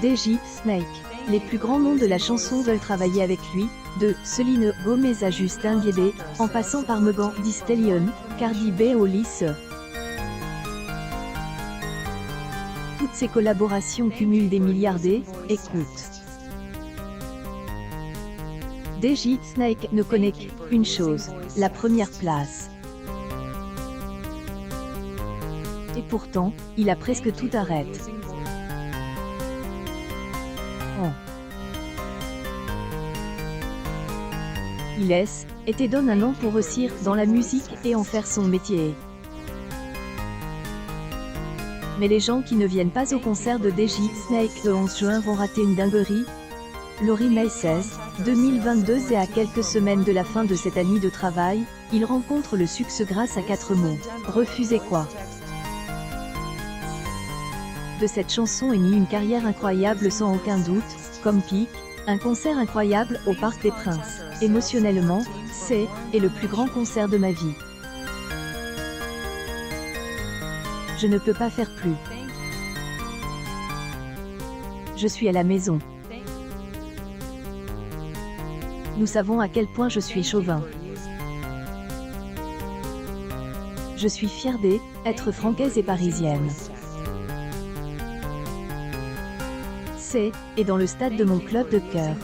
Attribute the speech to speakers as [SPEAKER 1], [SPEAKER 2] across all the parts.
[SPEAKER 1] DJ Snake. Les plus grands noms de la chanson veulent travailler avec lui, de Selena Gomez à Justin Bieber, en passant par Megan Thee Stallion, Cardi B ou Lisse. Toutes ces collaborations cumulent des milliardés. Écoute. DJ Snake ne connaît qu'une chose, la première place. Et pourtant, il a presque tout arrêté. Il laisse, et te donne un an pour réussir dans la musique et en faire son métier. Mais les gens qui ne viennent pas au concert de DJ Snake le 11 juin vont rater une dinguerie. Lori May 16, 2022 et à quelques semaines de la fin de cette année de travail, il rencontre le succès grâce à 4 mots. Refuser quoi? De cette chanson est née une carrière incroyable sans aucun doute, comme Peak, un concert incroyable au Parc des Princes. Émotionnellement, c'est le plus grand concert de ma vie. Je ne peux pas faire plus. Je suis à la maison. Nous savons à quel point je suis chauvin. Je suis fière d'être francaise et parisienne. Et dans le stade de mon club de cœur.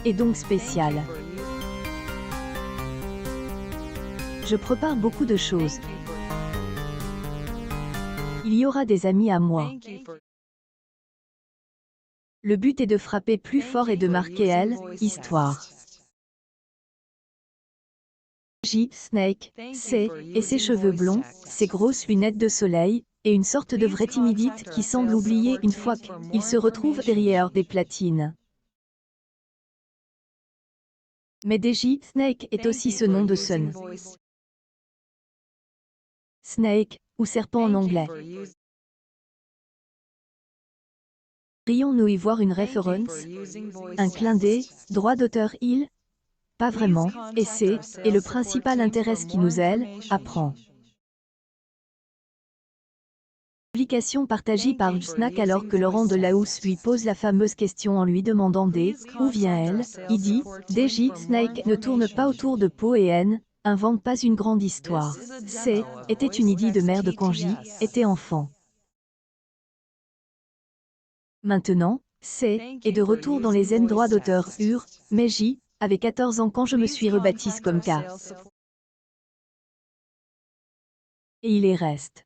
[SPEAKER 1] Et donc spécial. Je prépare beaucoup de choses. Il y aura des amis à moi. Le but est de frapper plus fort et de marquer l'histoire. DJ Snake, et ses cheveux blonds, ses grosses lunettes de soleil, et une sorte de vraie timidité qui semble oublier une fois qu'il se retrouve derrière des platines. Mais DJ Snake est aussi ce nom de son. Snake, ou serpent en anglais. Pourrions-nous y voir une référence? Un clin d'œil, droit d'auteur pas vraiment, et c'est le principal intérêt qui nous apprend. Publication partagée par Snack alors que Laurent Delahousse lui pose la fameuse question en lui demandant où vient-elle? Il dit, DJ Snake ne tourne pas autour de Poe et N, invente pas une grande histoire. Était une idée de merde quand j'y était enfant. Maintenant, est de retour dans les N droits d'auteur mais j'y avait 14 ans quand je me suis rebaptise comme K. Et il y reste.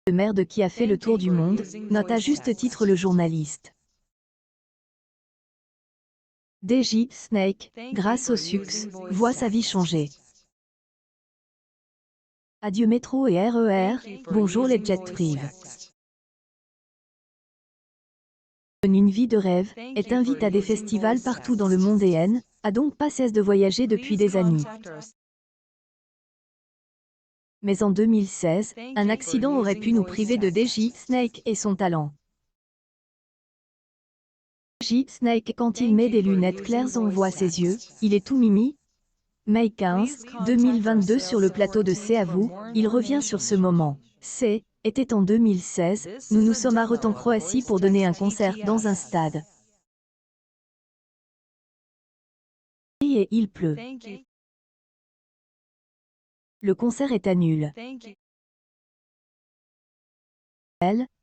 [SPEAKER 1] De merde qui a fait le tour du monde, note à juste titre le journaliste. DJ Snake, grâce au succès, voit sa vie changer. Adieu métro et RER, bonjour les jet privés. Une vie de rêve, est invite à des festivals partout dans le monde et a donc pas cesse de voyager depuis des années. Mais en 2016, un accident aurait pu nous priver de DJ Snake et son talent. DJ Snake quand il met des lunettes claires on voit ses yeux, il est tout mimi. Mai 15, 2022 sur le plateau de C'est à vous, il revient sur ce moment. Était en 2016, nous nous sommes arrêtés en Croatie pour donner un concert dans un stade. Et il pleut. Le concert est annulé.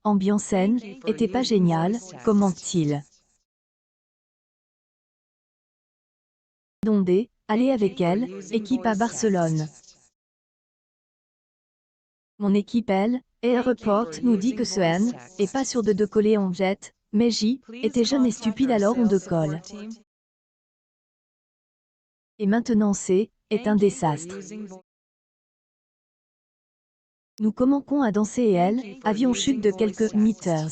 [SPEAKER 1] Ambiance saine, était pas génial, commente-t-il. Dondé, aller avec elle, équipe à Barcelone. Mon équipe Report nous dit que ce N est pas sûr de coller en jet, mais J était jeune et stupide alors on décolle. Et maintenant est un désastre. Nous commençons à danser et avions chute de quelques meters.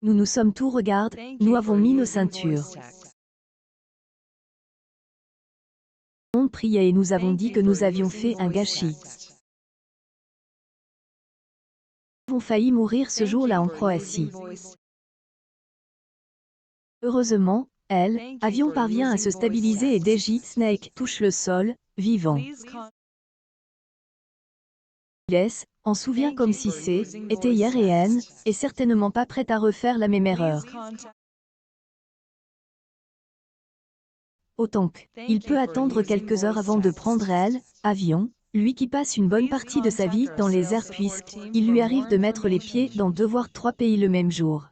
[SPEAKER 1] Nous nous sommes tous regarde, nous avons mis nos ceintures. On priait et nous avons dit que nous avions fait un gâchis. Nous avons failli mourir ce jour-là en Croatie. Heureusement, avion parvient à se stabiliser et DJ Snake touche le sol, vivant. S, en souvient comme si était hier et N, est certainement pas prête à refaire la même erreur. Autant que, il peut attendre quelques heures avant de prendre avion, lui qui passe une bonne partie de sa vie dans les airs puisqu'il lui arrive de mettre les pieds dans 2 voire 3 pays le même jour.